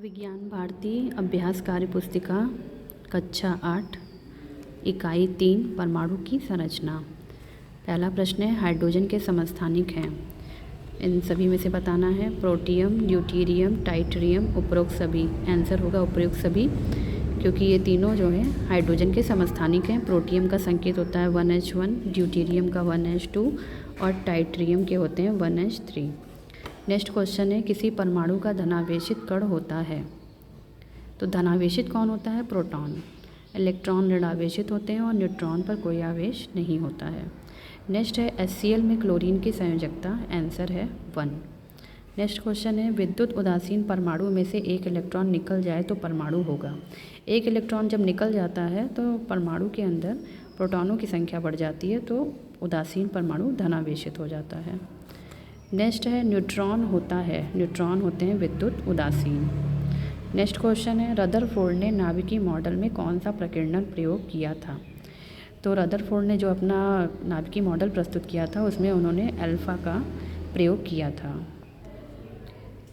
विज्ञान भारती अभ्यास कार्य पुस्तिका कक्षा 8 इकाई 3 परमाणु की संरचना। पहला प्रश्न है, हाइड्रोजन के समस्थानिक हैं। इन सभी में से बताना है प्रोटियम, ड्यूटेरियम, टाइटेरियम, उपरोक्त सभी। आंसर होगा उपरोक्त सभी, क्योंकि ये तीनों जो है हाइड्रोजन के समस्थानिक हैं। प्रोटियम का संकेत होता है 1H1, ड्यूटेरियम का 1H2 और टाइटेरियम के होते हैं 1H3। नेक्स्ट क्वेश्चन है, किसी परमाणु का धनावेशित कण होता है। तो धनावेशित कौन होता है? प्रोटॉन। इलेक्ट्रॉन ऋणावेशित होते हैं और न्यूट्रॉन पर कोई आवेश नहीं होता है। नेक्स्ट है, HCl में क्लोरीन की संयोजकता। आंसर है 1। नेक्स्ट क्वेश्चन है, विद्युत उदासीन परमाणु में से एक इलेक्ट्रॉन निकल जाए तो परमाणु होगा। एक इलेक्ट्रॉन जब निकल जाता है तो परमाणु के अंदर प्रोटॉनों की संख्या बढ़ जाती है, तो उदासीन परमाणु धनावेशित हो जाता है। नेक्स्ट है, न्यूट्रॉन होता है, न्यूट्रॉन होते हैं विद्युत उदासीन। नेक्स्ट क्वेश्चन है, रदरफोर्ड ने नाभिकीय मॉडल में कौन सा प्रकीर्णन प्रयोग किया था। तो रदरफोर्ड ने जो अपना नाभिकीय मॉडल प्रस्तुत किया था उसमें उन्होंने अल्फा का प्रयोग किया था।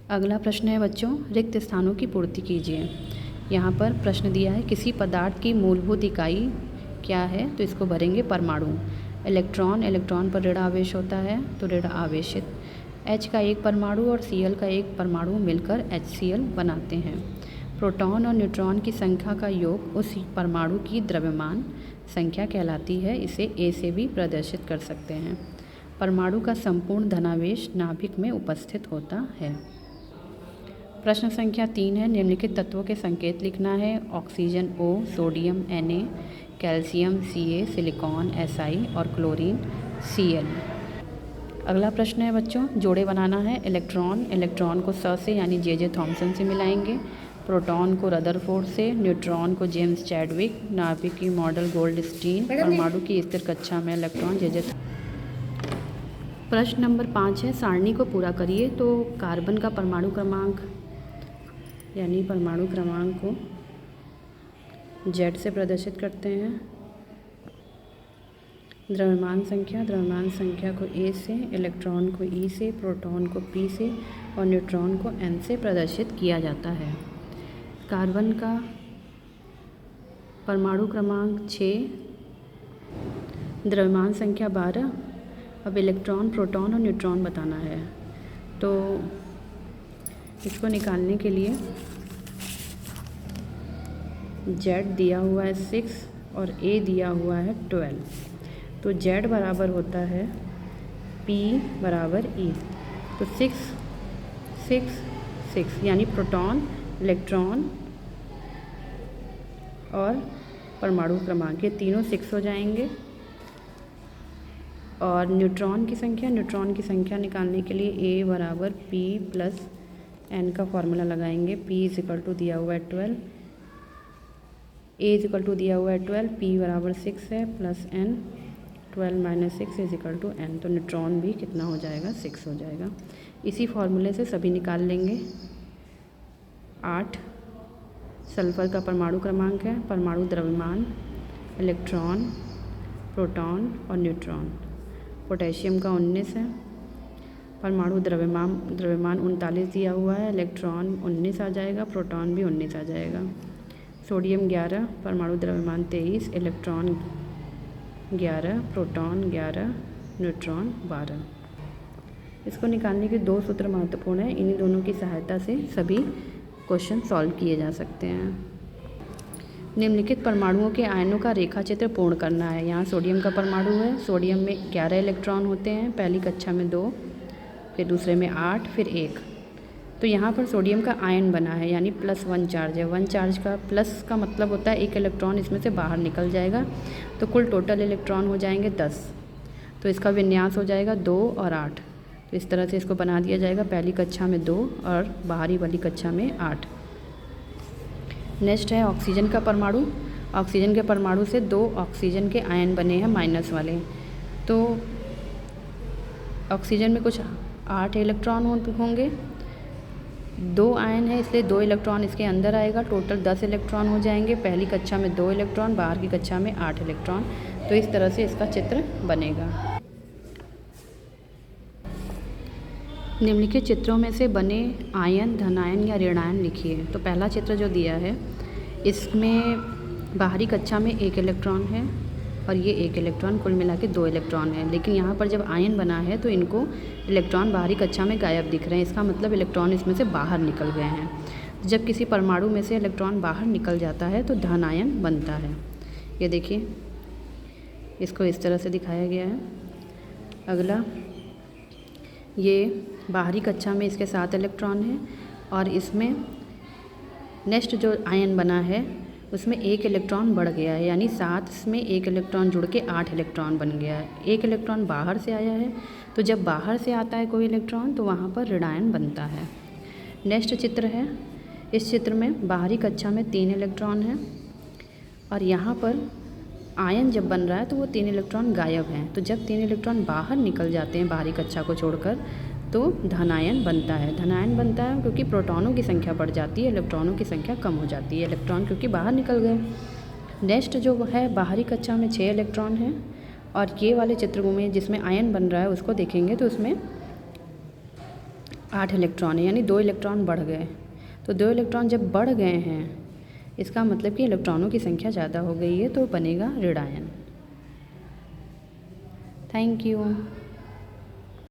अगला प्रश्न है बच्चों, रिक्त स्थानों की पूर्ति कीजिए। यहाँ पर प्रश्न दिया है, किसी पदार्थ की मूलभूत इकाई क्या है, तो इसको भरेंगे परमाणु। इलेक्ट्रॉन, इलेक्ट्रॉन पर ऋण आवेश होता है तो ऋण आवेशित। H का एक परमाणु और Cl का एक परमाणु मिलकर HCl बनाते हैं। प्रोटॉन और न्यूट्रॉन की संख्या का योग उस परमाणु की द्रव्यमान संख्या कहलाती है। इसे A से भी प्रदर्शित कर सकते हैं। परमाणु का संपूर्ण धनावेश नाभिक में उपस्थित होता है। प्रश्न संख्या 3 है, निम्नलिखित तत्वों के संकेत लिखना है। Oxygen O, sodium Na, calcium Ca, silicon Si और क्लोरीन Cl। अगला प्रश्न है बच्चों, जोड़े बनाना है। इलेक्ट्रॉन, इलेक्ट्रॉन को स से यानी जे थॉमसन से मिलाएंगे। प्रोटॉन को रदरफोर्ड से, न्यूट्रॉन को जेम्स चैडविक, नाभिकीय मॉडल गोल्डस्टीन, परमाणु की स्थिर कक्षा में इलेक्ट्रॉन जे। प्रश्न नंबर 5 है, सारणी को पूरा करिए। तो कार्बन का परमाणु क्रमांक यानी परमाणु क्रमांक को Z से प्रदर्शित करते हैं। द्रव्यमान संख्या को A से, इलेक्ट्रॉन को E से, प्रोटॉन को P से और न्यूट्रॉन को N से प्रदर्शित किया जाता है। कार्बन का परमाणु क्रमांक 6, द्रव्यमान संख्या 12। अब इलेक्ट्रॉन, प्रोटॉन और न्यूट्रॉन बताना है। तो इसको निकालने के लिए Z दिया हुआ है 6 और A दिया हुआ है 12। तो Z बराबर होता है P बराबर E। तो 6 6 6 यानी प्रोटॉन, इलेक्ट्रॉन और परमाणु क्रमांक ये तीनों 6 हो जाएंगे। और न्यूट्रॉन की संख्या निकालने के लिए A बराबर P प्लस N का फॉर्मूला लगाएंगे। P इज इक्वल टू दिया हुआ है 12, A इज इक्वल टू दिया हुआ है 12, P बराबर 6 है plus N, 12 minus 6 is equal to N। तो न्यूट्रॉन भी कितना हो जाएगा? 6 हो जाएगा। इसी फॉर्मूले से सभी निकाल लेंगे। 8 सल्फर का परमाणु क्रमांक है, परमाणु द्रव्यमान, इलेक्ट्रॉन, प्रोटॉन और न्यूट्रॉन। पोटेशियम का 19 है, परमाणु द्रव्यमान 39 दिया हुआ है, इलेक्ट्रॉन 19 आ जाएगा, प्रोटॉन भी 19 आ जाएगा। सोडियम 11, परमाणु द्रव्यमान 23, इलेक्ट्रॉन 11, प्रोटॉन 11, न्यूट्रॉन 12। इसको निकालने के 2 सूत्र महत्वपूर्ण हैं। इन्हीं दोनों की सहायता से सभी क्वेश्चन सॉल्व किए जा सकते हैं। निम्नलिखित परमाणुओं के आयनों का रेखा चित्र पूर्ण करना है। यहाँ सोडियम का परमाणु है। सोडियम में 11 इलेक्ट्रॉन होते हैं, पहली कक्षा में 2, फिर दूसरे में 8, फिर 1। तो यहाँ पर सोडियम का आयन बना है यानी +1 चार्ज है। 1 चार्ज का प्लस का मतलब होता है 1 इलेक्ट्रॉन इसमें से बाहर निकल जाएगा, तो कुल टोटल इलेक्ट्रॉन हो जाएंगे 10। तो इसका विन्यास हो जाएगा 2 और 8। तो इस तरह से इसको बना दिया जाएगा, पहली कक्षा में 2 और बाहरी वाली कक्षा में 8। नेक्स्ट है ऑक्सीजन का परमाणु। ऑक्सीजन के परमाणु से 2 ऑक्सीजन के आयन बने हैं माइनस वाले। तो ऑक्सीजन में कुछ 8 इलेक्ट्रॉन होंगे, 2 आयन है इसलिए 2 इलेक्ट्रॉन इसके अंदर आएगा, टोटल 10 इलेक्ट्रॉन हो जाएंगे। पहली कक्षा में 2 इलेक्ट्रॉन, बाहर की कक्षा में 8 इलेक्ट्रॉन। तो इस तरह से इसका चित्र बनेगा। निम्नलिखित चित्रों में से बने आयन, धनायन या ऋणायन लिखिए। तो पहला चित्र जो दिया है इसमें बाहरी कक्षा में एक इलेक्ट्रॉन है और ये एक इलेक्ट्रॉन, कुल मिला के 2 इलेक्ट्रॉन है। लेकिन यहाँ पर जब आयन बना है तो इनको इलेक्ट्रॉन बाहरी कक्षा में गायब दिख रहे हैं, इसका मतलब इलेक्ट्रॉन इसमें से बाहर निकल गए हैं। जब किसी परमाणु में से इलेक्ट्रॉन बाहर निकल जाता है तो धनायन बनता है। ये देखिए, इसको इस तरह से दिखाया गया है। अगला, ये बाहरी कक्षा में इसके 7 इलेक्ट्रॉन हैं और इसमें नेक्स्ट जो आयन बना है उसमें 1 इलेक्ट्रॉन बढ़ गया है, यानी 7 में 1 इलेक्ट्रॉन जुड़ के 8 इलेक्ट्रॉन बन गया है। 1 इलेक्ट्रॉन बाहर से आया है, तो जब बाहर से आता है कोई इलेक्ट्रॉन तो वहाँ पर ऋणायन बनता है। नेक्स्ट चित्र है, इस चित्र में बाहरी कक्षा में 3 इलेक्ट्रॉन हैं और यहाँ पर आयन जब बन रहा है तो वो 3 इलेक्ट्रॉन गायब हैं। तो जब 3 इलेक्ट्रॉन बाहर निकल जाते हैं बाहरी कक्षा को छोड़कर तो धनायन बनता है। धनायन बनता है क्योंकि प्रोटॉनों की संख्या बढ़ जाती है, इलेक्ट्रॉनों की संख्या कम हो जाती है, इलेक्ट्रॉन क्योंकि बाहर निकल गए। नेक्स्ट जो है, बाहरी कक्षा में 6 इलेक्ट्रॉन हैं और ये वाले चित्र में जिसमें आयन बन रहा है उसको देखेंगे तो उसमें 8 इलेक्ट्रॉन है, यानी 2 इलेक्ट्रॉन बढ़ गए। तो 2 इलेक्ट्रॉन जब बढ़ गए हैं इसका मतलब कि इलेक्ट्रॉनों की संख्या ज़्यादा हो गई है, तो बनेगा ऋणायन। Thank you.